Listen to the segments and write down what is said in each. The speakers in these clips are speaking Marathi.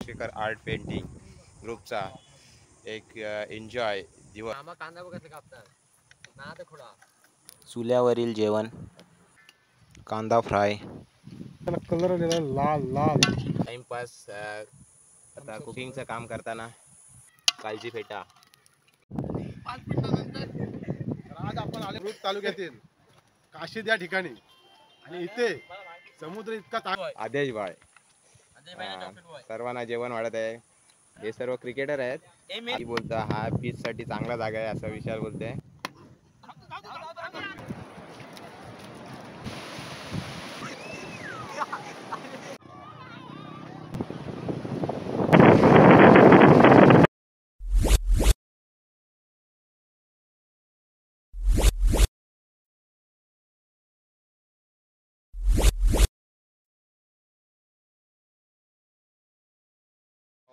बोक्षेकर आर्ट पेंटिंग ग्रुपचा एक एन्जॉय दिवस। चुल्यावरील जेवण, कांदा फ्राय, कलर आलेला लाल लाल। टाइमपास आता कुकिंगचं काम करताना काळजी फेटा। 5 मिनिटानंतर आज आपण आले रूट तालुक्यातील काशीद या ठिकाणी आणि इथे समुद्र इतका आदेश बाळ सर्वांना जेवण वाढत आहे। हे सर्व क्रिकेटर आहेत। बोलता हा पिच साठी चांगला जागा आहे असा विचार बोलते।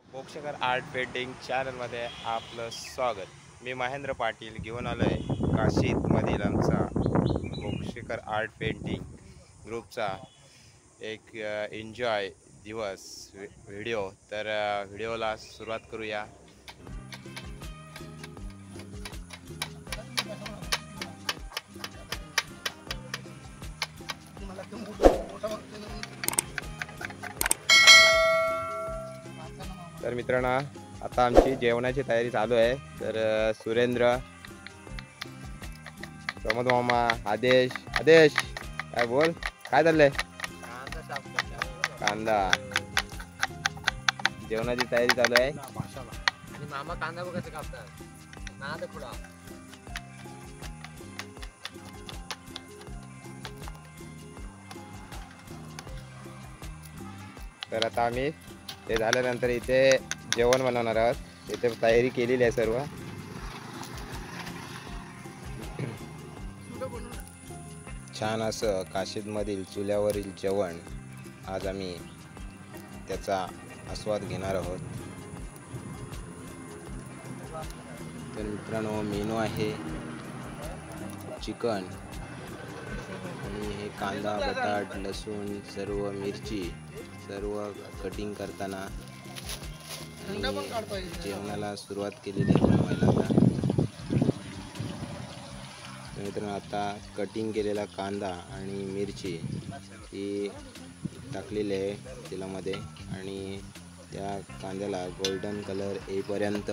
बोक्षेकर आर्ट पेंटिंग चॅनलमध्ये आपलं स्वागत। मी महेंद्र पाटील घेऊन आलो आहे काशीदमधील आमचा बोक्षेकर आर्ट पेंटिंग ग्रुपचा एक एन्जॉय दिवस व्हिडिओ। तर व्हिडिओला सुरुवात करूया। तर मित्रांनो आता आमची जेवणाची तयारी चालू आहे। तर सुरेंद्र, प्रमोद मामा, आदेश काय बोल, काय चाललंय? कांदा जेवणाची तयारी चालू आहे। आणि मामा कांदा बघ कसं कापतात ना तर खुडा। तर आता आम्ही ते झाल्यानंतर इथे जेवण बनवणार आहोत। इथे तयारी केलेली आहे सर्व। छान असं काशीदमधील चुल्यावरील जेवण आज आम्ही त्याचा आस्वाद घेणार आहोत। तर मित्रांनो मेनू आहे चिकन आणि हे कांदा, बटाट, लसूण, सर्व मिरची सर्व कटिंग करताना आणि जेवणाला सुरुवात केलेली आहे बनवायला। आता मित्रांनो आता कटिंग केलेला कांदा आणि मिरची ही टाकलेली आहे तेलामध्ये आणि त्या कांद्याला गोल्डन कलर येईपर्यंत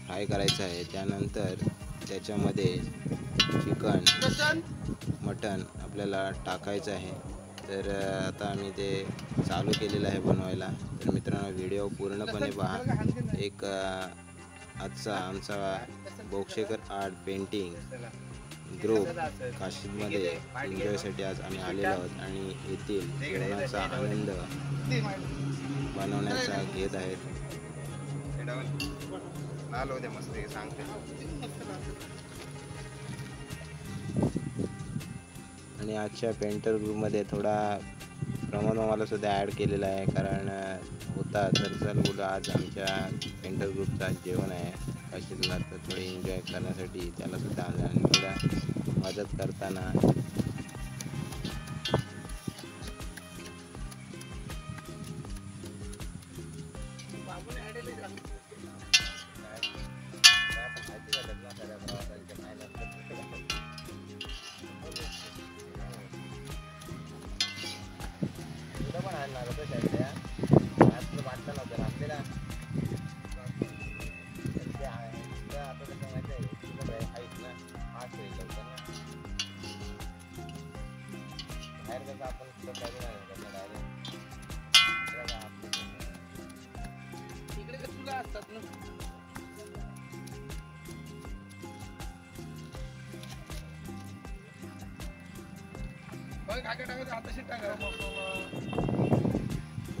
फ्राय करायचं आहे। त्यानंतर त्याच्यामध्ये चिकन मटण आपल्याला टाकायचं आहे। तर आता आम्ही ते चालू केलेलं आहे बनवायला। तर मित्रांनो व्हिडिओ पूर्णपणे पहा। एक आजचा आमचा बोक्षेकर आर्ट पेंटिंग ग्रुप काशीदमध्ये एन्जॉयसाठी आज आम्ही आलेलो आहोत आणि येथील जेवणाचा आनंद बनवण्याचा घेत आहेत। आणि आजच्या पेंटर ग्रुपमध्ये थोडा प्रमोद मामाला सुद्धा ॲड केलेला आहे, कारण होता तर चल बोला आज आमच्या पेंटर ग्रुपचा जेवण आहे काशीदला, तर थोडे एन्जॉय करण्यासाठी त्याला सुद्धा आणलं आणि थोडा मदत करताना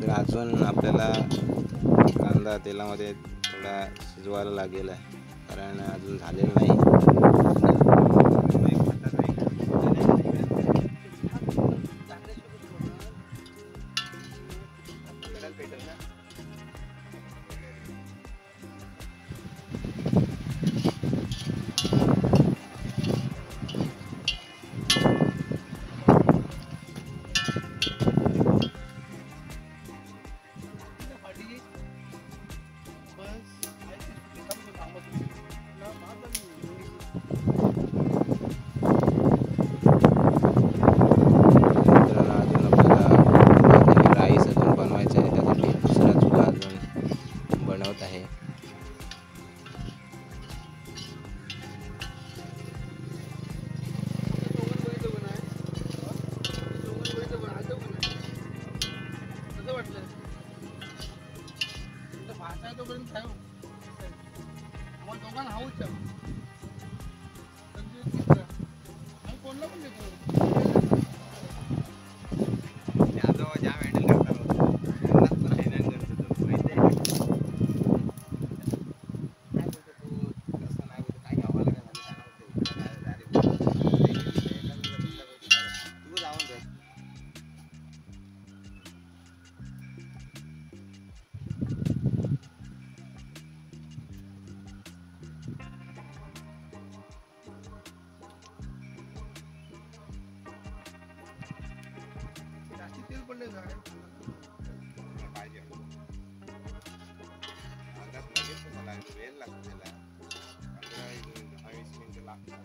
तर अजून आपल्याला कांदा तेलामध्ये थोडा शिजवायला लागेल आहे, कारण अजून झालेलं नाही। काय तोपर्यंत खाऊ मग दोघांना हाऊच कोणला पण देतो जास्ती तेल पडले पाहिजे वेळ लागतो त्याला 15-20 मिनिटं लागतात.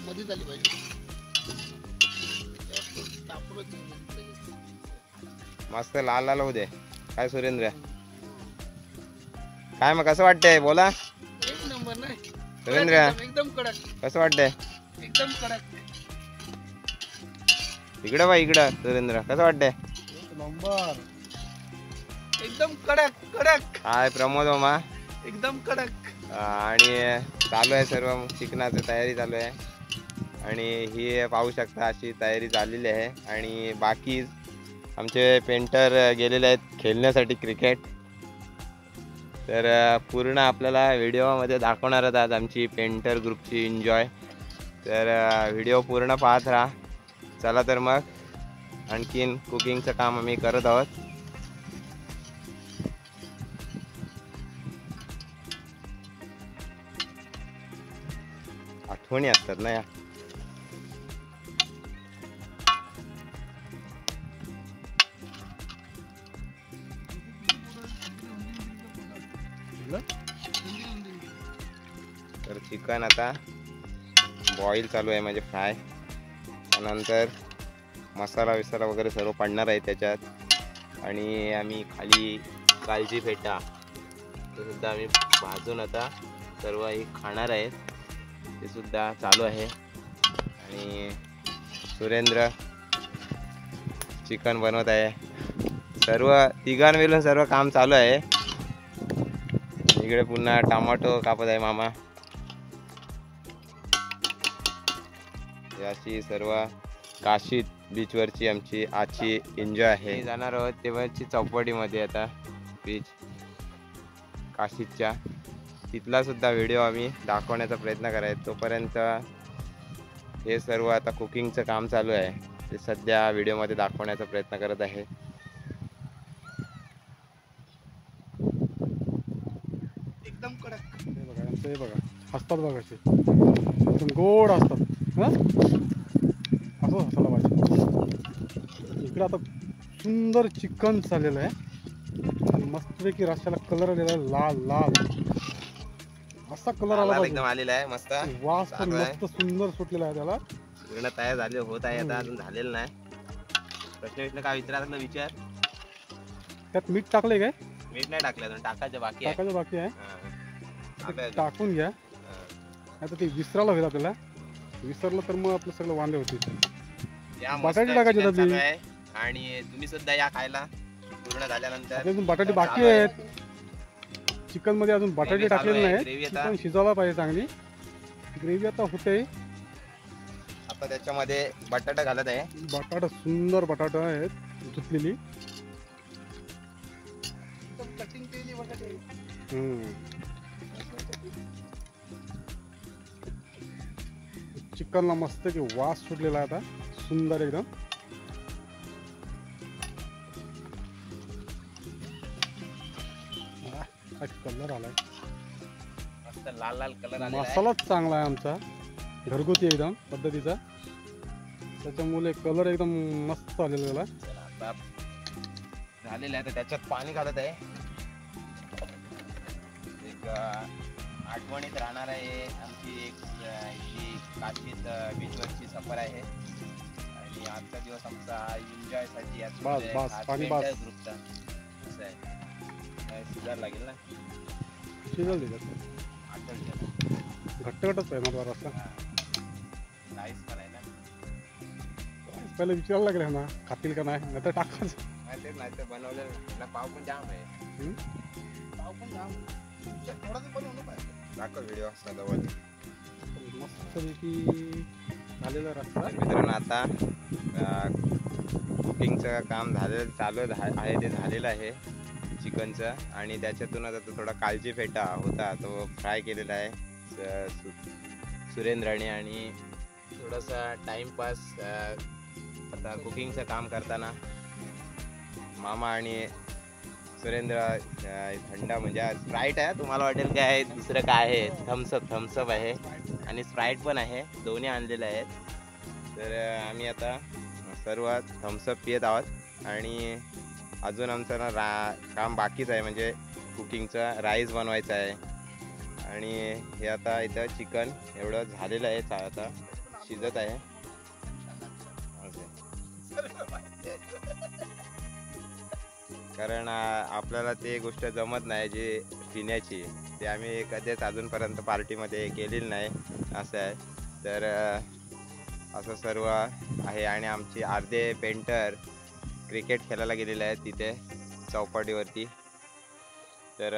मध्ये झाली पाहिजे मस्त लाल लाल होऊ दे. काय सुरेंद्र काय मग कसं वाटतंय बोला एक नंबर नाही सुरेंद्र एकदम कडक कसं वाटतंय एकदम कडक इकडं बा इकडं सुरेंद्र कसं वाटतंय नंबर एकदम कडक कडक काय प्रमोद मामा एकदम कडक आणि चालू आहे सर्व चिकनाची तयारी चालू आहे आणि ही पाहू शकता अशी तयारी झालेली आहे. आणि बाकी आमचे पेंटर गेलेले आहेत खेळण्यासाठी क्रिकेट. तर पूर्ण आपल्याला व्हिडिओमध्ये दाखवणार आहेत आमची पेंटर ग्रुपची एन्जॉय. तर व्हिडिओ पूर्ण पाहत राहा. चला तर मग आणखीन कुकिंगचं काम आम्ही करत आहोत. आठवणी असतात ना या. तर चिकन आता बॉईल चालू आहे म्हणजे फ्राय. त्यानंतर मसाला विसाला वगैरे सर्व पडणार आहे त्याच्यात. आणि आम्ही खाली कालजी फेटा ते सुद्धा आम्ही भाजून आता सर्व हे खाणार आहेत. ते सुद्धा चालू आहे. आणि सुरेंद्र चिकन बनवत आहे. सर्व तिघां मिळून सर्व काम चालू आहे. इकडे पुन्हा टमाटो कापत आहे मामा. अशी सर्व काशीत बीचवरची आमची आजची एन्जॉय आहे. जाणार आहोत तेव्हाची चौपाटीमध्ये आता बीच काशीतच्या. तिथला सुद्धा व्हिडिओ आम्ही दाखवण्याचा प्रयत्न करायचा. तोपर्यंत हे सर्व आता कुकिंगचं काम चालू आहे ते सध्या व्हिडिओमध्ये दाखवण्याचा प्रयत्न करत आहे. एकदम कडक हे बघा यांचं हे बघा हसतात बघा असे एकदम गोड असतात. हां असं हसायला पाहिजे. इकडे आता सुंदर चिकन चाललेलं आहे आणि मस्तपैकी रस्त्याला कलर आलेला आहे लाल लाल असा कलर आला पाहिजे. एकदम आलेला आहे मस्त. वास पण मस्त सुंदर सुटलेला आहे त्याला. पूर्ण तयार झाले होत आहे आता अजून झालेलं नाही. प्रश्न काय विचारायला विचार. त्यात मीठ टाकले काय? मीठ नाही टाकलं अजून टाकायचं बाकी आहे. टाकायचं बाकी आहे. आहे टाकून घ्या. आता ते विसरायला होईल आपल्याला. विसरलं तर मग आपलं सगळं वांदे होतील. बटाटे टाकायचे त्यातली. आणि तुम्ही सुद्धा या खायला पूर्ण झाल्यानंतर. अजून बटाटे बाकी आहेत. चिकन मध्ये अजून बटाटे टाकलेले नाही. चिकन शिजवला पाहिजे चांगली. ग्रेव्ही आता होते. आता त्याच्यामध्ये बटाटा घालत आहे. बटाटा सुंदर बटाटा आहेत धुतलेली. कटिंग केली बटाटे. चिकनला मस्त की वास सुटलेला आहे आता सुंदर एकदम. कलर आलाय मस्त लाल लाल कलर आलेला आहे. मसालाच चांगला आहे आमचा. घरगुती एकदम पद्धतीचा, त्याच्यामुळे कलर एकदम मस्त आलेला त्याला. आता झालेलं आहे तर त्याच्यात पाणी घालत आहे. एक आठवणीत राहणार आहे आमची एक ही काशीत बीचवरची सफर आहे आणि आजचा दिवस आमचा एन्जॉयसाठी बस, पाणी बस. ग्रुपचा असं आहे. काय सुधार लागेल ना, शिजल त्याच्यात आठवण घट्टच आहे मला रस्ता. राईस पण आहे ना, पहिलं विचारायला लागले ना खातील का नाही, नाही तर टाकायचं. तेच नाही तर बनवलेलं ना. पाव पण जाम आहे. पाव पण जाम. थोडासा बनवलं पाहिजे. दाखव व्हिडिओ जवळ. मस्तपैकी झालेला रस्ता. तर मित्रांनो आता कुकिंगचं काम चालू आहे, ते झालेलं आहे चिकनचं. आणि त्याच्यातून आता तो थोडा काळजी फेटा होता तो फ्राय केलेला आहे सुरेंद्राने. आणि थोडासा टाईमपास आता कुकिंगचं काम करताना मामा आणि सुरेंद्र थंड म्हणजे स्प्राईट आहे, तुम्हाला वाटेल काय दुसरं काय आहे, थम्सअप आहे आणि स्प्राईट पण आहे, दोन्ही आणलेले आहेत. तर आम्ही आता सर्व थम्सअप पित आहोत. आणि अजून आमचं ना काम बाकीच आहे, म्हणजे कुकिंगचं राईस बनवायचं आहे. आणि हे आता इथं चिकन एवढं झालेलं आहे, आता शिजत आहे. कारण आपल्याला ते गोष्ट जमत नाही जी पिण्याची, ते आम्ही कधीच अजूनपर्यंत पार्टीमध्ये केलेली नाही असं आहे. तर असं सर्व आहे. आणि आमची अर्धे पेंटर क्रिकेट खेळायला गेलेले आहेत तिथे चौपाटीवरती. तर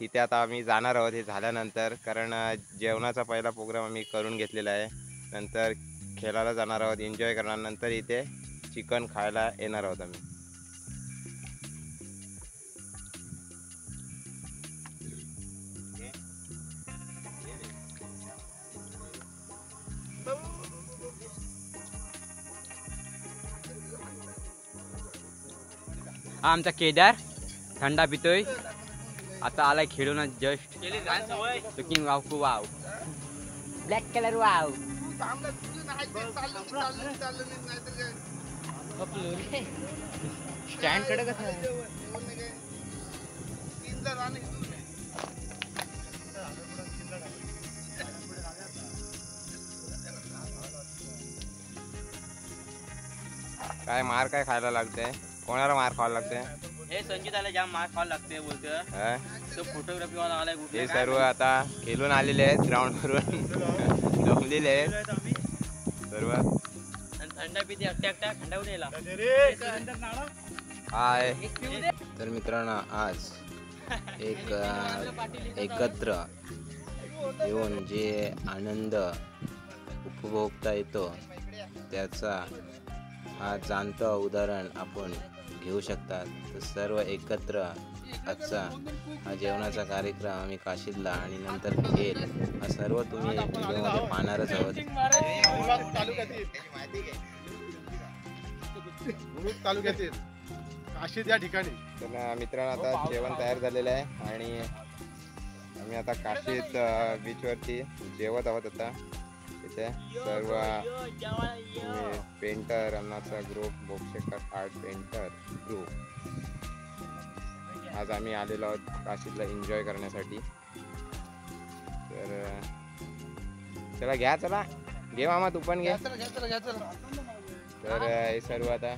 तिथे आता आम्ही जाणार आहोत हे झाल्यानंतर, कारण जेवणाचा पहिला प्रोग्राम आम्ही करून घेतलेला आहे. नंतर खेळायला जाणार आहोत, एन्जॉय करणार, नंतर इथे चिकन खायला येणार आहोत आम्ही. हा आमचा केदार थंडा पितोय, आता आलाय खेळून जस्ट. लुकिंग वाव खूप wow, black colour wow. Stand कडे कसं आहे? काय मार काय खायला लागते, कोणाला मार खायला लागते? हे संगीताला जाम मार खावा लागते बोलतोय. तो फोटोग्राफी वाला आलाय कुठे. हे सर्व आता खेळून आलेले आहेत ग्राउंडवरून, जमलेले आहेत सर्व. थंडा पिते एकट्या एकट्या थंडावून यायला. हाय. तर मित्रांनो आज एक एकत्र येऊन जे आनंद उपभोगता येतो त्याचा हा जाणतं उदाहरण आपण घेऊ शकतात. तर सर्व एकत्र आजचा हा जेवणाचा कार्यक्रम आम्ही काशीदला आणि नंतर खेळ हा सर्व तुम्ही व्हिडिओमध्ये पाहणारच आहोत. तालुक्यातील काशीद या ठिकाणी. तर मित्रांनो आता जेवण तयार झालेलं आहे आणि आम्ही आता काशीद बीचवरती जेवत आहोत. आता इथे सर्व पेंटर अन्नाचा ग्रुप, बोक्षेकर आर्ट पेंटर ग्रुप, आज आम्ही आलेलो आहोत काशीदला एन्जॉय करण्यासाठी. तर चला घ्या, चला घे मामा, तू पण घे. तर हे सर्व आता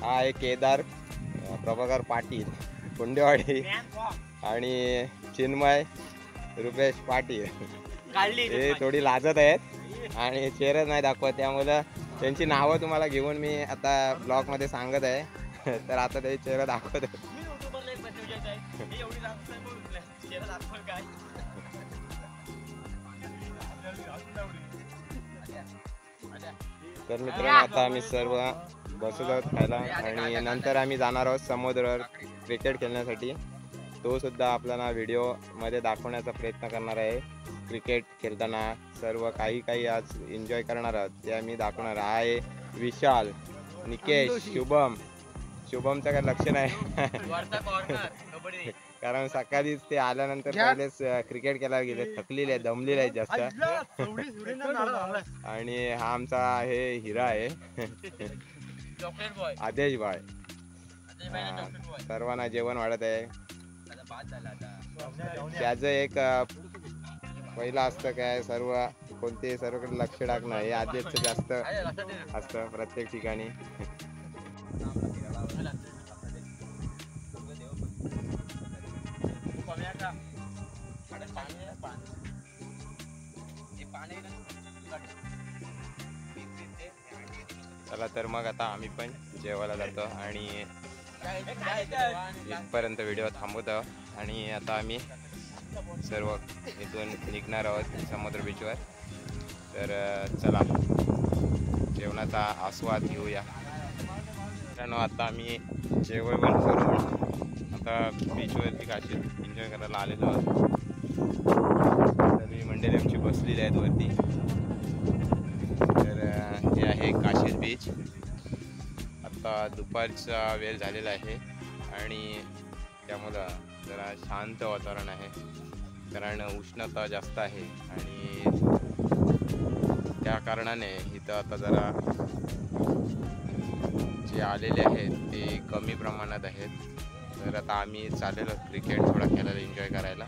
हा आहे केदार प्रभाकर पाटील कोंडेवाडी आणि चिन्मय रुपेश पाटील. हे थोडी लाजत आहेत आणि चेहरा नाही दाखवत, त्यामुळं त्यांची नावं तुम्हाला घेऊन मी आता ब्लॉगमध्ये सांगत आहे. तर आता ते चेहरा दाखवत आहे. तर मित्रांनो आता आम्ही सर्व बसत आहोत खायला आणि नंतर आम्ही जाणार आहोत समुद्रावर क्रिकेट खेळण्यासाठी. तो सुद्धा आपल्याला व्हिडिओमध्ये दाखवण्याचा प्रयत्न करणार आहे. क्रिकेट खेळताना सर्व काही आज एन्जॉय करणार आहोत ते आम्ही दाखवणार आहे. विशाल, निकेश, शुभमचं काय लक्ष नाही कारण सकाळीच ते आल्यानंतर पहिलेच क्रिकेट खेळायला गेले, थकलेले आहेत, दमलेले आहेत जास्त. आणि हा आमचा हे हिरा आहे आदेश भाई. सर्वांना जेवण वाढत आहे. त्याचं एक पहिलं असतं काय, कोणते सर्वकडे लक्ष टाकणं हे आदेशचं जास्त असतं प्रत्येक ठिकाणी. चला तर मग आता आम्ही पण जेवायला जातो आणि इथपर्यंत व्हिडिओ थांबवतो. आणि आता आम्ही सर्व इथून निघणार आहोत समुद्र बीचवर. तर चला जेवणाचा आस्वाद घेऊया. मित्रांनो आता आम्ही जेवण करून आता बीचवरती काशी एन्जॉय करायला आलेलो आहोत. सगळी मंडळी आमची बसलेली आहेत वरती. तर हे आहे काशीद बीच. आता दुपारचा वेळ झालेला आहे आणि त्यामुळं जरा शांत वातावरण आहे कारण उष्णता जास्त आहे आणि त्या कारणाने इथं आता जरा जे आलेले आहेत ते कमी प्रमाणात आहेत. तर आता आम्ही चाललेलो क्रिकेट थोडा खेळायला एन्जॉय करायला.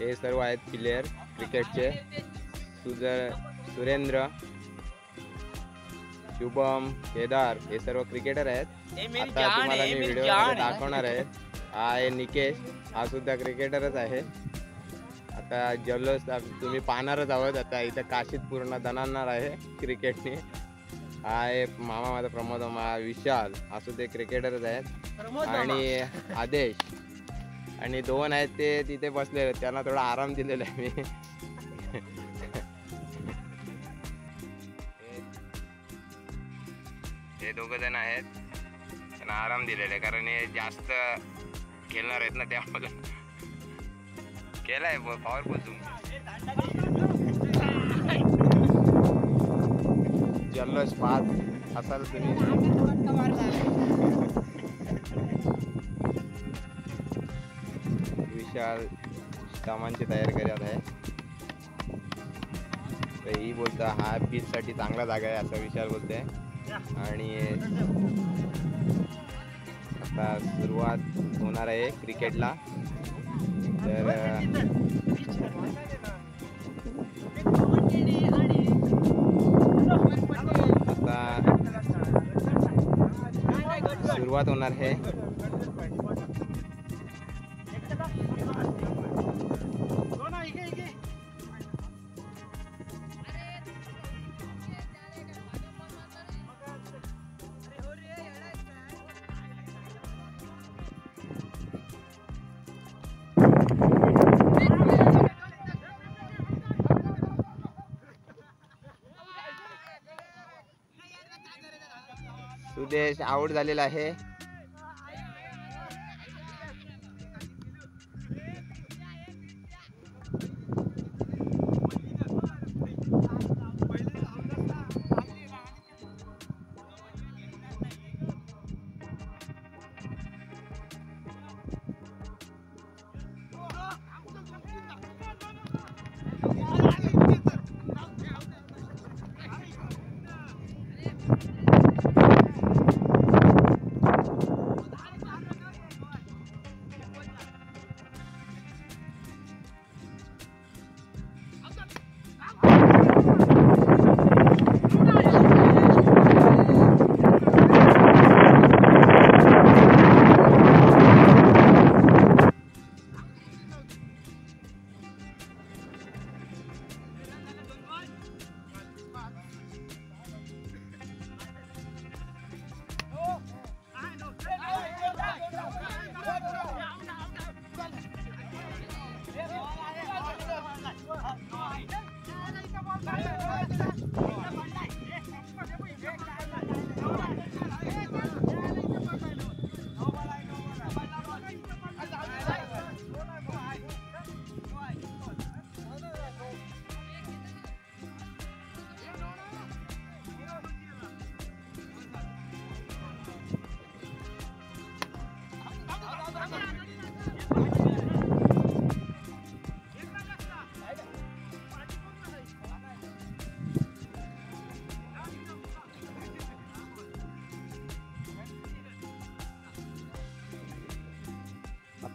हे सर्व आहेत प्लेयर क्रिकेटचे. सुरेंद्र, शुभम, केदार हे सर्व क्रिकेटर आहेत. आता तुम्हाला मी व्हिडिओ दाखवणार आहे. हा आहे निकेश, हा सुद्धा क्रिकेटरच आहे. आता जल्लोष तुम्ही पाहणारच आहोत. आता इथं काशीत पूर्ण दणाणणार आहे क्रिकेटने. हा आहे मामा माझा प्रमोद, विशाल हा सुद्धा क्रिकेटरच आहेत. आणि आदेश आणि दोन आहेत ते तिथे बसले आहेत, त्यांना थोडा आराम दिलेला आहे मी. हे दोघं जण आहेत, त्यांना आराम दिलेला आहे कारण हे जास्त खेळणार आहेत ना त्यामुळे. केलाय पॉवरफुल जल्लोष पाहत असाल तुम्ही. विशाल सामानची तयारी करत आहे. तर ही बोलता हा बीच साठी चांगला जागा आहे असं विशाल बोलते. आणि आता सुरुवात होणार आहे क्रिकेटला. तर आता सुरुवात होणार आहे. सुदेश आउट झालेला आहे.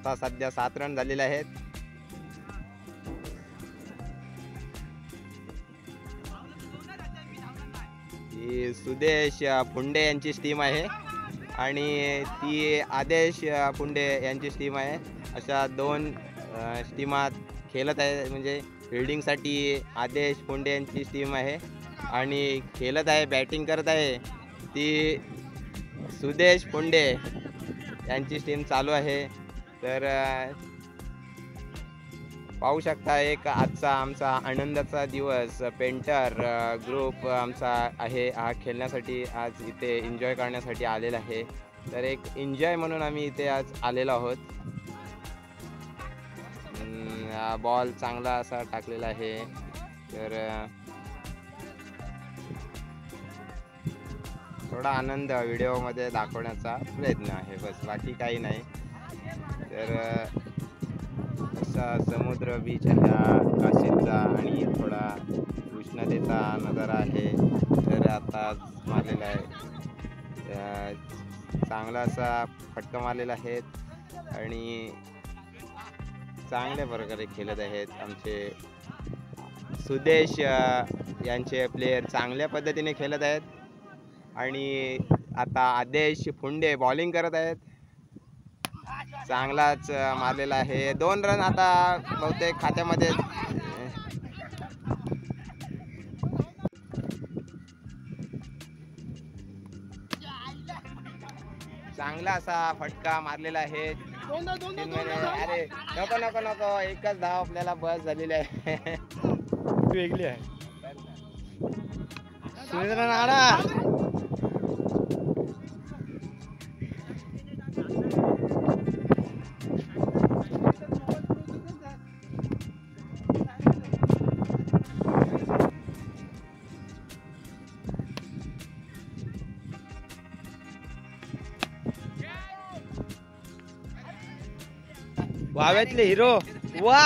आता सध्या 7 रन झालेले आहेत. ही सुदेश पुंडे यांची टीम आहे आणि ती आदेश पुंडे यांची टीम आहे. अशा 2 टीमात खेळत आहे. म्हणजे फिल्डिंगसाठी आदेश पुंडे यांची टीम आहे आणि खेळत आहे, बॅटिंग करत आहे ती सुदेश पुंडे यांची टीम चालू आहे. तर पाहू शकता एक आजचा आमचा आनंदाचा दिवस. पेंटर ग्रुप आमचा आहे हा खेळण्यासाठी आज इथे एन्जॉय करण्यासाठी आलेला आहे. तर एक एन्जॉय म्हणून आम्ही इथे आज आलेलो आहोत. बॉल चांगला असा टाकलेला आहे. तर थोडा आनंद व्हिडिओमध्ये दाखवण्याचा प्रयत्न आहे, बस बाकी काही नाही. तर असा समुद्र बीच ह्या काशीचा आणि थोडा उष्णतेचा नजारा आहे. तर आता मारलेला आहे, चांगला असा फटका मारलेला आहे आणि चांगल्या प्रकारे खेळत आहेत आमचे सुदेश यांचे प्लेयर. चांगल्या पद्धतीने खेळत आहेत आणि आता आदेश पुंडे बॉलिंग करत आहेत. चांगलाच मारलेला आहे. 2 रन आता बहुतेक खात्यामध्ये. चांगला असा फटका मारलेला आहे. अरे नको नको नको, एकच धाव आपल्याला बस झालेली आहे. वेगळी आहे. सुरेंद्र नाडा वाव्यातले हिरो. वा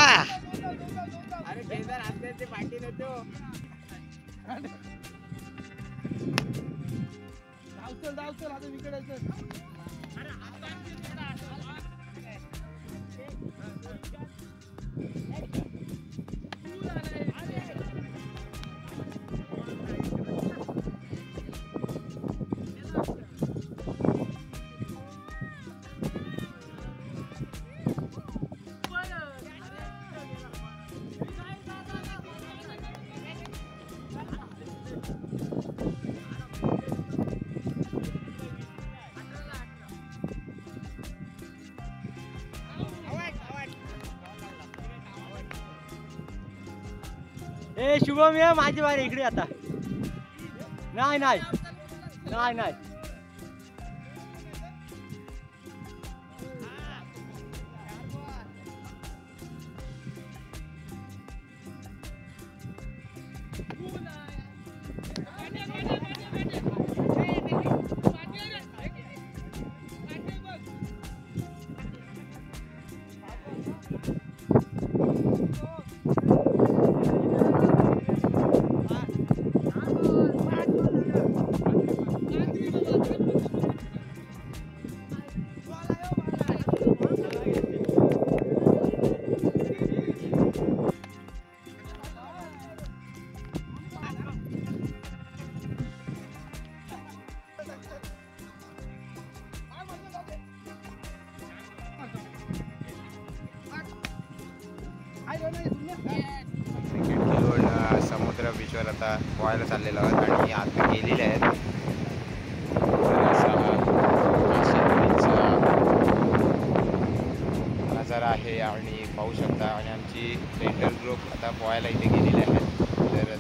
ए शुभम ये माझी बारी इकडे आता. नाही नाही नाही नाही. क्रिकेट खेळून समुद्र बीचवर आता पोहायला चाललेलो आहोत आणि आता गेलेले आहेत. तर असा काशी बीचचा नजारा आहे आणि पाहू शकता. आणि आमची पेंटर ग्रुप आता पोहायला इथे गेलेले आहेत. तर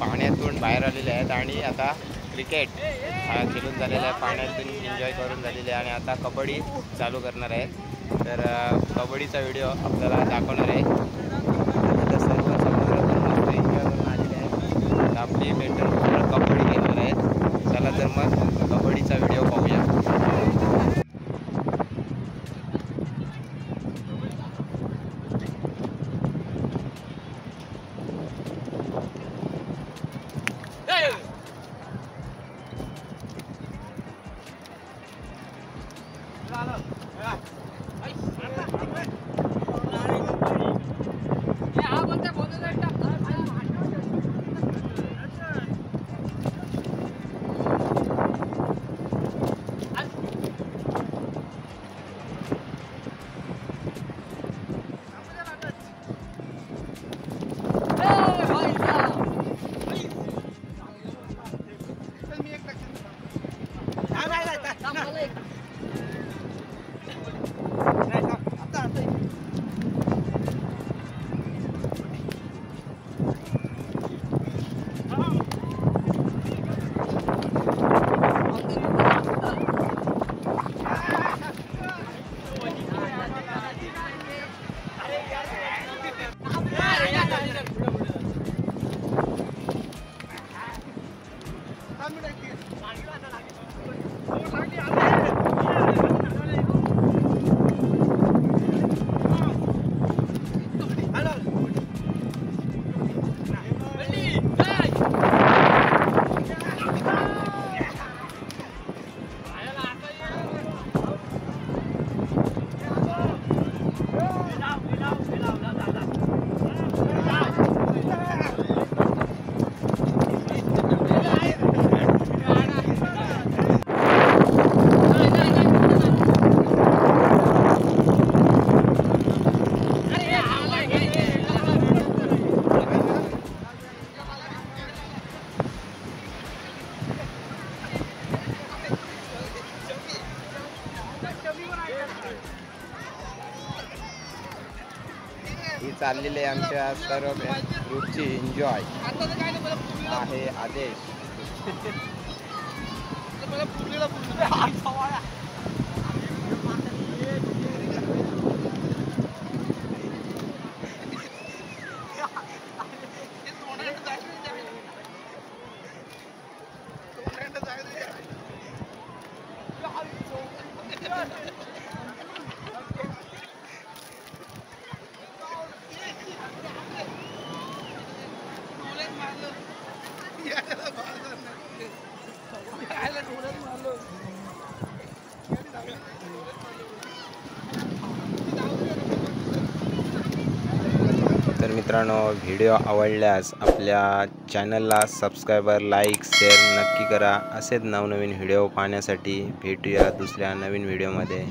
पाण्यातून बाहेर आलेले आहेत आणि आता क्रिकेट खेळून झालेलं आहे, पाण्यातून एन्जॉय करून झालेले आहे आणि आता कबड्डी चालू करणार आहेत. तर कबड्डीचा व्हिडिओ आपल्याला दाखवणार आहे. आता सर्व मस्त एन्जॉय करून आलेले आहेत. तर आपली भेटून कबड्डी घेणार आहेत. चला तर मग कबड्डीचा व्हिडिओ पाहूया. ही चाललेली आहे आमच्या सर्व ग्रुपची एन्जॉय आहे. आदेश तर मित्रांनो, व्हिडिओ आवडल्यास आपल्या चॅनलला सबस्क्रायबर, लाईक, शेअर नक्की करा. असेच नवनवीन व्हिडिओ पाहण्यासाठी भेटूया दुसऱ्या नवीन व्हिडिओमध्ये.